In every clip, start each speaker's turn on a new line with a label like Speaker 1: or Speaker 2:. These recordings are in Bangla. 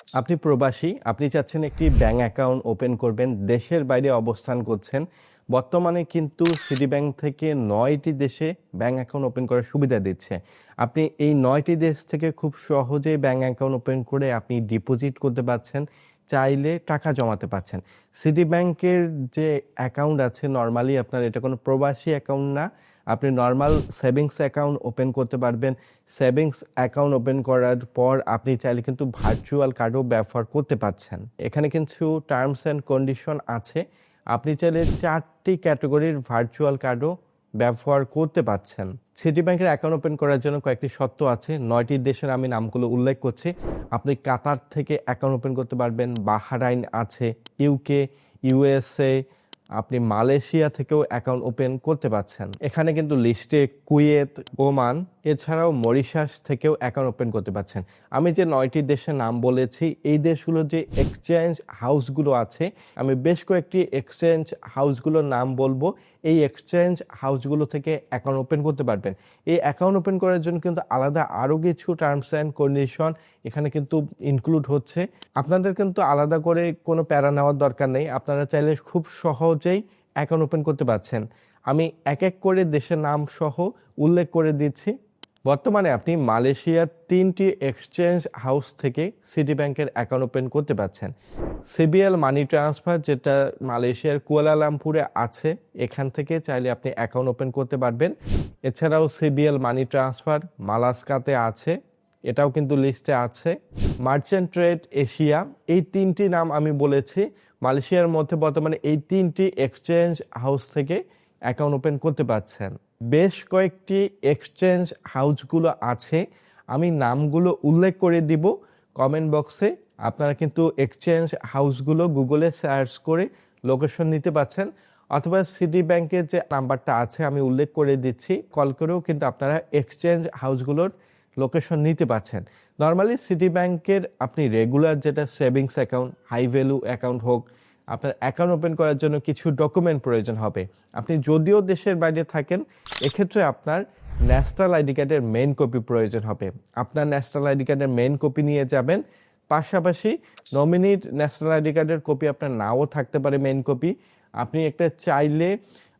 Speaker 1: আপনি প্রবাসী, আপনি চাচ্ছেন একটি ব্যাংক অ্যাকাউন্ট ওপেন করবেন, দেশের বাইরে অবস্থান করছেন। বর্তমানে কিন্তু সিটি ব্যাংক থেকে ৯টি দেশে ব্যাংক অ্যাকাউন্ট ওপেন করার সুবিধা দিচ্ছে। আপনি এই ৯টি দেশ থেকে খুব সহজেই ব্যাংক অ্যাকাউন্ট ওপেন করে আপনি ডিপোজিট করতে পারছেন, চাইলে টাকা জমাতে পারছেন। সিটি ব্যাংকের যে অ্যাকাউন্ট আছে নরমালি আপনার এটা কোনো প্রবাসী অ্যাকাউন্ট না। আপনি নরমাল সেভিংস অ্যাকাউন্ট ওপেন করতে পারবেন। সেভিংস অ্যাকাউন্ট ওপেন করার পর আপনি চাইলে কিন্তু ভার্চুয়াল কার্ডও ব্যবহার করতে পারছেন। এখানে কিছু টার্মস অ্যান্ড কন্ডিশন আছে। আপনি চাইলে 4টি ক্যাটাগরির ভার্চুয়াল কার্ডও ব্যবহার করতে পারছেন। সিটি ব্যাংকের অ্যাকাউন্ট ওপেন করার জন্য কয়েকটি শর্ত আছে। ৯টি দেশের আমি নামগুলো উল্লেখ করছি। আপনি কাতার থেকে অ্যাকাউন্ট ওপেন করতে পারবেন, বাহরাইন আছে, ইউকে, ইউএসএ, আপনি মালয়েশিয়া থেকেও অ্যাকাউন্ট ওপেন করতে পারছেন। এখানে কিন্তু লিস্টে কুয়েত, ওমান এছাড়াও মরিশাস থেকেও অ্যাকাউন্ট ওপেন করতে পারছেন। আমি যে ৯টি দেশের নাম বলেছি, এই দেশগুলোর যে এক্সচেঞ্জ হাউসগুলো আছে, আমি বেশ কয়েকটি এক্সচেঞ্জ হাউসগুলোর নাম বলবো। এই এক্সচেঞ্জ হাউসগুলো থেকে অ্যাকাউন্ট ওপেন করতে পারবেন। এই অ্যাকাউন্ট ওপেন করার জন্য কিন্তু আলাদা আরও কিছু টার্মস অ্যান্ড কন্ডিশন এখানে কিন্তু ইনক্লুড হচ্ছে। আপনাদের কিন্তু আলাদা করে কোনো প্যারা নেওয়ার দরকার নেই। আপনারা চাইলে খুব সহজেই অ্যাকাউন্ট ওপেন করতে পারছেন। আমি এক এক করে দেশের নাম সহ উল্লেখ করে দিচ্ছি। বর্তমানে আপনি মালয়েশিয়ার 3টি এক্সচেঞ্জ হাউস থেকে সিটি ব্যাংকের অ্যাকাউন্ট ওপেন করতে পারছেন। সিবিএল মানি ট্রান্সফার, যেটা মালয়েশিয়ার কুয়ালালামপুরে আছে, এখান থেকে চাইলে আপনি অ্যাকাউন্ট ওপেন করতে পারবেন। এছাড়াও সিবিএল মানি ট্রান্সফার মালাস্কাতে আছে, এটাও কিন্তু লিস্টে আছে। মার্চেন্ট ট্রেড এশিয়া, এই 3টি নাম আমি বলেছি। মালয়েশিয়ার মধ্যে বর্তমানে এই 3টি এক্সচেঞ্জ হাউস থেকে অ্যাকাউন্ট ওপেন করতে পারছেন। বেশ কয়েকটি এক্সচেঞ্জ হাউসগুলো আছে, আমি নামগুলো উল্লেখ করে দিব কমেন্ট বক্সে। আপনারা কিন্তু এক্সচেঞ্জ হাউসগুলো গুগলে সার্চ করে লোকেশন নিতে পারছেন, অথবা সিটি ব্যাংকের যে নাম্বারটা আছে আমি উল্লেখ করে দিচ্ছি, কল করেও কিন্তু আপনারা এক্সচেঞ্জ হাউসগুলোর লোকেশন নিতে পারছেন। নর্মালি সিটি ব্যাংকের আপনি রেগুলার যেটা savings account, high value account হোক, আপনার অ্যাকাউন্ট ওপেন করার জন্য কিছু ডকুমেন্ট প্রয়োজন হবে। আপনি যদিও দেশের বাইরে থাকেন, এক্ষেত্রে আপনার ন্যাশনাল আইডি কার্ডের মেইন কপি প্রয়োজন হবে। আপনার ন্যাশনাল আইডি কার্ডের মেইন কপি নিয়ে যাবেন। পাশাপাশি নমিনির ন্যাশনাল আইডি কার্ডের কপি আপনার নাও থাকতে পারে মেইন কপি। আপনি একটা চাইলে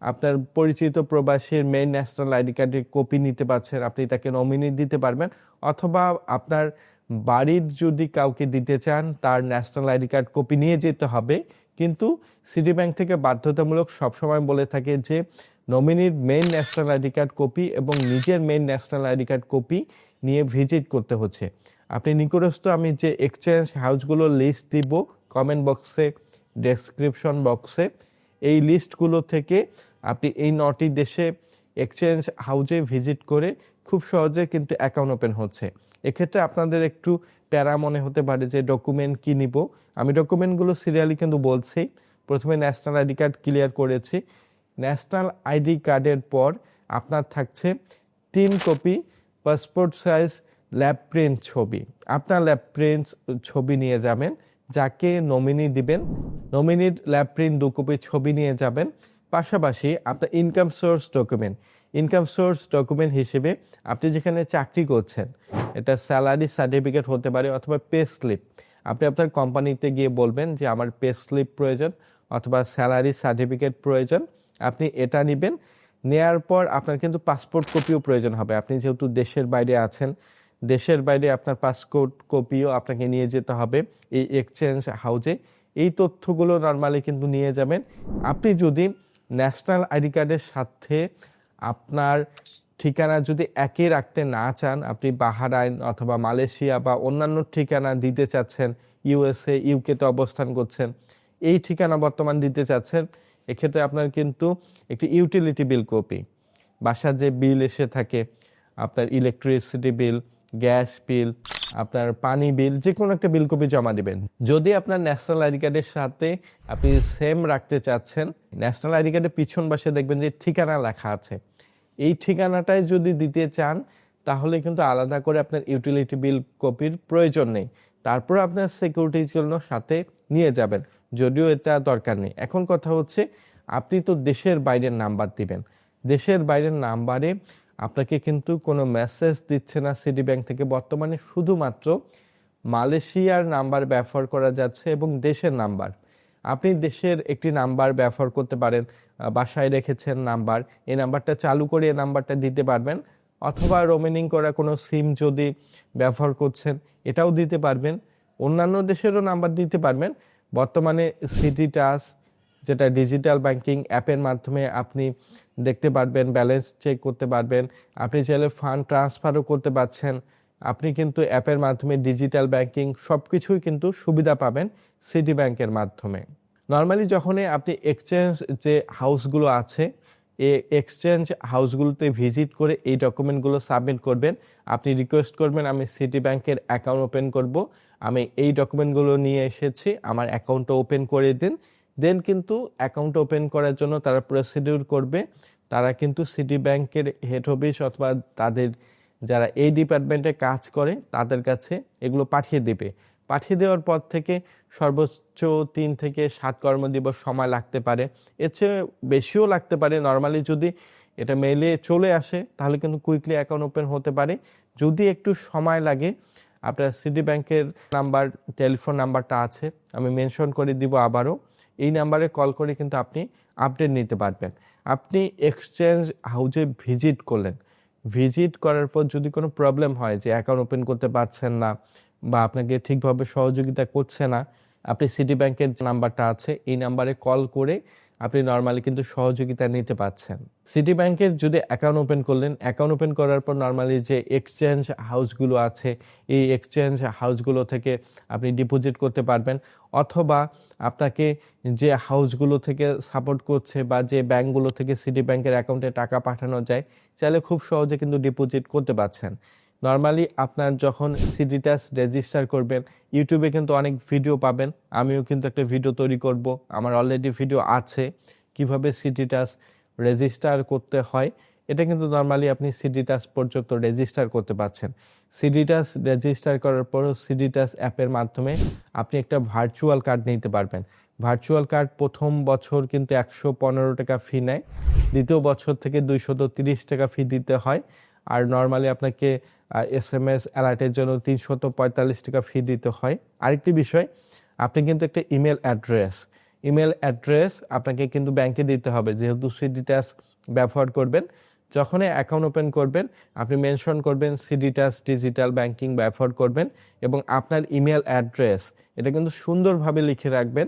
Speaker 1: আপনার পরিচিত প্রবাসীর মেইন ন্যাশনাল আইডি কার্ডের কপি নিতে পারছেন, আপনি তাকে নমিনি দিতে পারবেন। অথবা আপনার বাড়ির যদি কাউকে দিতে চান, তার ন্যাশনাল আইডি কার্ড কপি নিয়ে যেতে হবে। কিন্তু সিটি ব্যাংক থেকে বাধ্যতামূলক সবসময় বলে থাকে যে নমিনির main national ID card copy এবং নিজের main national ID card copy নিয়ে ভিজিট করতে হচ্ছে। আপনি নিকটস্থ আমি যে এক্সচেঞ্জ হাউসগুলোর লিস্ট দিব কমেন্ট বক্সে, ডেসক্রিপশন বক্সে, এই লিস্টগুলো থেকে আপনি এই 9টি দেশে এক্সচেঞ্জ হাউসে ভিজিট করে খুব সহজে কিন্তু অ্যাকাউন্ট ওপেন হচ্ছে। এক্ষেত্রে আপনাদের একটু প্যারা মনে হতে পারে যে ডকুমেন্ট কি নিব। আমি ডকুমেন্টগুলো সিরিয়ালি কিন্তু বলছি। প্রথমে ন্যাশনাল আইডি কার্ড ক্লিয়ার করেছি। ন্যাশনাল আইডি কার্ডের পর আপনার থাকছে 3 copy passport size lab print ছবি। আপনার ল্যাব প্রিন্ট ছবি নিয়ে যাবেন, যাকে নমিনি দিবেন নমিনির ল্যাব প্রিন্ট 2 কপি ছবি নিয়ে যাবেন। পাশাপাশি আপনার ইনকাম সোর্স ডকুমেন্ট হিসেবে আপনি যেখানে চাকরি করছেন, এটা স্যালারি সার্টিফিকেট হতে পারে অথবা পে স্লিপ। আপনি আপনার কোম্পানিতে গিয়ে বলবেন যে আমার পে স্লিপ প্রয়োজন অথবা স্যালারি সার্টিফিকেট প্রয়োজন, আপনি এটা নেবেন। নেয়ার পর আপনার কিন্তু পাসপোর্ট কপিও প্রয়োজন হবে। আপনি যেহেতু দেশের বাইরে আছেন, দেশের বাইরে আপনার পাসপোর্ট কপিও আপনাকে নিয়ে যেতে হবে এই এক্সচেঞ্জ হাউসে। এই তথ্যগুলো নর্মালি কিন্তু নিয়ে যাবেন। আপনি যদি ন্যাশনাল আইডি কার্ডের সাথে আপনার ঠিকানা যদি একই রাখতে না চান, আপনি বাহরাইন অথবা মালয়েশিয়া বা অন্যান্য ঠিকানা দিতে চাচ্ছেন, ইউএসএ, ইউকেতে অবস্থান করছেন, এই ঠিকানা বর্তমান দিতে চাচ্ছেন, এক্ষেত্রে আপনার কিন্তু একটি ইউটিলিটি বিল কপি, বাসার যে বিল এসে থাকে, আপনার ইলেকট্রিসিটি বিল, গ্যাস বিল, আপনার পানি বিল, যে কোনো একটা বিল কপি জমা দিবেন। যদি আপনার ন্যাশনাল আইডি কার্ডের সাথে আপনি সেম রাখতে চাচ্ছেন, ন্যাশনাল আইডি কার্ডের পিছন পাশে দেখবেন যে ঠিকানা লেখা আছে, এই ঠিকানাটাই যদি দিতে চান তাহলে কিন্তু আলাদা করে আপনার ইউটিলিটি বিল কপির প্রয়োজন নেই। তারপর আপনার সিকিউরিটির জন্য সাথে নিয়ে যাবেন, যদিও এটা দরকার নেই। এখন কথা হচ্ছে, আপনি তো দেশের বাইরের নাম্বার দিবেন। দেশের বাইরের নাম্বারে আপনাকে কিন্তু কোনো মেসেজ দিচ্ছে না সিটি ব্যাংক থেকে। বর্তমানে শুধুমাত্র মালয়েশিয়ার নাম্বার ব্যবহার করা যাচ্ছে এবং দেশের নাম্বার। আপনি দেশের একটি নাম্বার ব্যবহার করতে পারেন, বাসায় রেখেছেন নাম্বার, এই নাম্বারটা চালু করে এই নাম্বারটা দিতে পারবেন, অথবা রোমিং করা কোনো সিম যদি ব্যবহার করছেন এটাও দিতে পারবেন, অন্যান্য দেশেরও নাম্বার দিতে পারবেন। বর্তমানে সিটি টাচ যেটা ডিজিটাল ব্যাংকিং অ্যাপের মাধ্যমে আপনি দেখতে পারবেন, ব্যালেন্স চেক করতে পারবেন, আপনি চাইলে ফান্ড ট্রান্সফারও করতে পারছেন। আপনি কিন্তু অ্যাপের মাধ্যমে ডিজিটাল ব্যাংকিং সব কিছুই কিন্তু সুবিধা পাবেন সিটি ব্যাংকের মাধ্যমে। নর্মালি যখনই আপনি এক্সচেঞ্জ যে হাউসগুলো আছে এই এক্সচেঞ্জ হাউসগুলোতে ভিজিট করে এই ডকুমেন্টগুলো সাবমিট করবেন। আপনি রিকোয়েস্ট করবেন আমি সিটি ব্যাংকের অ্যাকাউন্ট ওপেন করব, আমি এই ডকুমেন্টগুলো নিয়ে এসেছি, আমার অ্যাকাউন্টটা ওপেন করে দিন। দেন কিন্তু অ্যাকাউন্ট ওপেন করার জন্য তারা প্রসিডিউর করবে। তারা কিন্তু সিটি ব্যাংকের হেড অফিস অথবা তাদের যারা এই ডিপার্টমেন্টে কাজ করে তাদের কাছে এগুলো পাঠিয়ে দেবে। পাঠিয়ে দেওয়ার পর থেকে সর্বোচ্চ 3 থেকে 7 কর্মদিবস সময় লাগতে পারে, এর চেয়ে বেশিও লাগতে পারে। নর্মালি যদি এটা মেইলে চলে আসে তাহলে কিন্তু কুইকলি অ্যাকাউন্ট ওপেন হতে পারে। যদি একটু সময় লাগে, আপনার সিটি ব্যাংকের নাম্বার, টেলিফোন নাম্বারটা আছে, আমি মেনশন করে দিব আবারও, এই নাম্বারে কল করে কিন্তু আপনি আপডেট নিতে পারবেন। আপনি এক্সচেঞ্জ হাউসে ভিজিট করলেন, ভিজিট করার পর যদি কোনো প্রবলেম হয় যে অ্যাকাউন্ট ওপেন করতে পারছেন না বা আপনাকে ঠিকভাবে সহযোগিতা করছে না, আপনি সিটি ব্যাংকের যে নাম্বারটা আছে এই নাম্বারে কল করে আপনি নর্মালি কিন্তু সহযোগিতা নিতে পারছেন। সিটি ব্যাংকের যদি অ্যাকাউন্ট ওপেন করলেন, অ্যাকাউন্ট ওপেন করার পর নর্মালি যে এক্সচেঞ্জ হাউসগুলো আছে এই এক্সচেঞ্জ হাউসগুলো থেকে আপনি ডিপোজিট করতে পারবেন, অথবা আপনাকে যে হাউসগুলো থেকে সাপোর্ট করছে বা যে ব্যাংকগুলো থেকে সিটি ব্যাংকের অ্যাকাউন্টে টাকা পাঠানো যায় চাইলে খুব সহজে কিন্তু ডিপোজিট করতে পারছেন। নর্মালি আপনার যখন সিটি টাচ রেজিস্টার করবেন, ইউটিউবে কিন্তু অনেক ভিডিও পাবেন, আমিও কিন্তু একটা ভিডিও তৈরি করব, আমার অলরেডি ভিডিও আছে কিভাবে সিটি টাচ রেজিস্টার করতে হয়। এটা কিন্তু নর্মালি আপনি সিটি টাচ পর্যন্ত রেজিস্টার করতে পারছেন। সিটি টাচ রেজিস্টার করার পরও সিটি টাচ অ্যাপের মাধ্যমে আপনি একটা ভার্চুয়াল কার্ড নিতে পারবেন। ভার্চুয়াল কার্ড প্রথম বছর কিন্তু 115 টাকা ফি নেয়, দ্বিতীয় বছর থেকে 230 টাকা ফি দিতে হয়, আর নর্মালি আপনাকে SMS অ্যালার্টের জন্য 345 টাকা ফি দিতে হয়। আরেকটি বিষয়, আপনি কিন্তু একটা ইমেল অ্যাড্রেস আপনাকে কিন্তু ব্যাংকে দিতে হবে, যেহেতু সিটি টাচ ব্যবহার করবেন। যখনই অ্যাকাউন্ট ওপেন করবেন আপনি মেনশন করবেন সিটি টাচ ডিজিটাল ব্যাংকিং ব্যবহার করবেন এবং আপনার ইমেল অ্যাড্রেস এটা কিন্তু সুন্দরভাবে লিখে রাখবেন।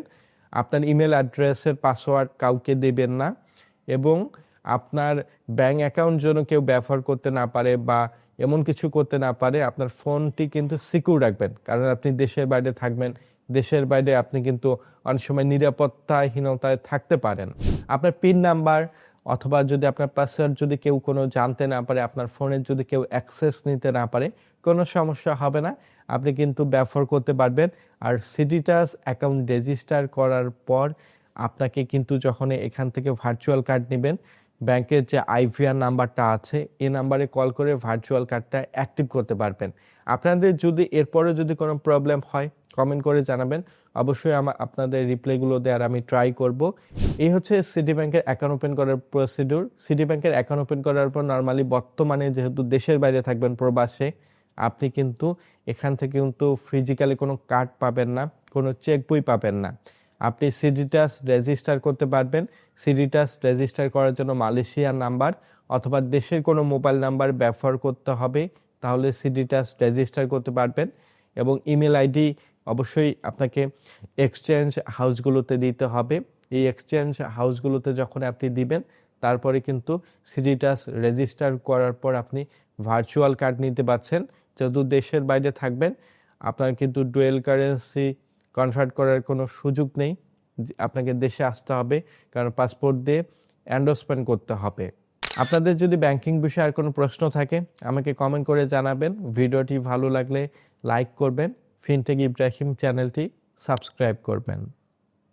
Speaker 1: আপনার ইমেল অ্যাড্রেসের পাসওয়ার্ড কাউকে দেবেন না, এবং আপনার ব্যাংক অ্যাকাউন্ট যেন কেউ ব্যবহার করতে না পারে বা এমন কিছু করতে না পারে। আপনার ফোনটি কিন্তু সিকিউর রাখবেন, কারণ আপনি দেশের বাইরে থাকবেন, দেশের বাইরে আপনি কিন্তু অনেক সময় নিরাপত্তাহীনতায় থাকতে পারেন। আপনার পিন নাম্বার অথবা যদি আপনার পাসওয়ার্ড যদি কেউ কোনো জানতে না পারে, আপনার ফোনের যদি কেউ অ্যাক্সেস নিতে না পারে, কোনো সমস্যা হবে না, আপনি কিন্তু ব্যবহার করতে পারবেন। আর সিটি টাচ অ্যাকাউন্ট রেজিস্টার করার পর আপনাকে কিন্তু যখন এখান থেকে ভার্চুয়াল কার্ড নেবেন, ব্যাংকের যে IVR নাম্বারটা আছে এই নাম্বারে কল করে ভার্চুয়াল কার্ডটা অ্যাক্টিভ করতে পারবেন। আপনাদের যদি এরপরে যদি কোনো প্রবলেম হয় কমেন্ট করে জানাবেন, অবশ্যই আপনাদের রিপ্লাইগুলো দেওয়ার আমি ট্রাই করব। এই হচ্ছে সিটি ব্যাংকের অ্যাকাউন্ট ওপেন করার প্রসিডিউর। সিটি ব্যাংকের অ্যাকাউন্ট ওপেন করার পর নর্মালি বর্তমানে যেহেতু দেশের বাইরে থাকবেন, প্রবাসে, আপনি কিন্তু এখান থেকে কিন্তু ফিজিক্যালি কোনো কার্ড পাবেন না, কোনো চেক বই পাবেন না। আপনি সিটি টাচ রেজিস্টার করতে পারবেন। সিটি টাচ রেজিস্টার করার জন্য মালয়েশিয়ার নাম্বার অথবা দেশের কোনো মোবাইল নাম্বার ব্যবহার করতে হবে, তাহলে সিটি টাচ রেজিস্টার করতে পারবেন। এবং ইমেল আইডি অবশ্যই আপনাকে এক্সচেঞ্জ হাউসগুলোতে দিতে হবে। এই এক্সচেঞ্জ হাউসগুলোতে যখন আপনি দিবেন তারপরে কিন্তু সিটি টাচ রেজিস্টার করার পর আপনি ভার্চুয়াল কার্ড নিতে পারছেন। যেহেতু দেশের বাইরে থাকবেন আপনার কিন্তু ডুয়েল কারেন্সি কনভার্ট করার কোনো সুযোগ নেই, আপনাকে দেশে আসতে হবে, কারণ পাসপোর্ট দিয়ে এন্ডোর্সমেন্ট করতে হবে। আপনাদের যদি ব্যাংকিং বিষয়ে আর কোনো প্রশ্ন থাকে আমাকে কমেন্ট করে জানাবেন। ভিডিওটি ভালো লাগলে লাইক করবেন, ফিনটেক ইব্রাহিম চ্যানেলটি সাবস্ক্রাইব করবেন।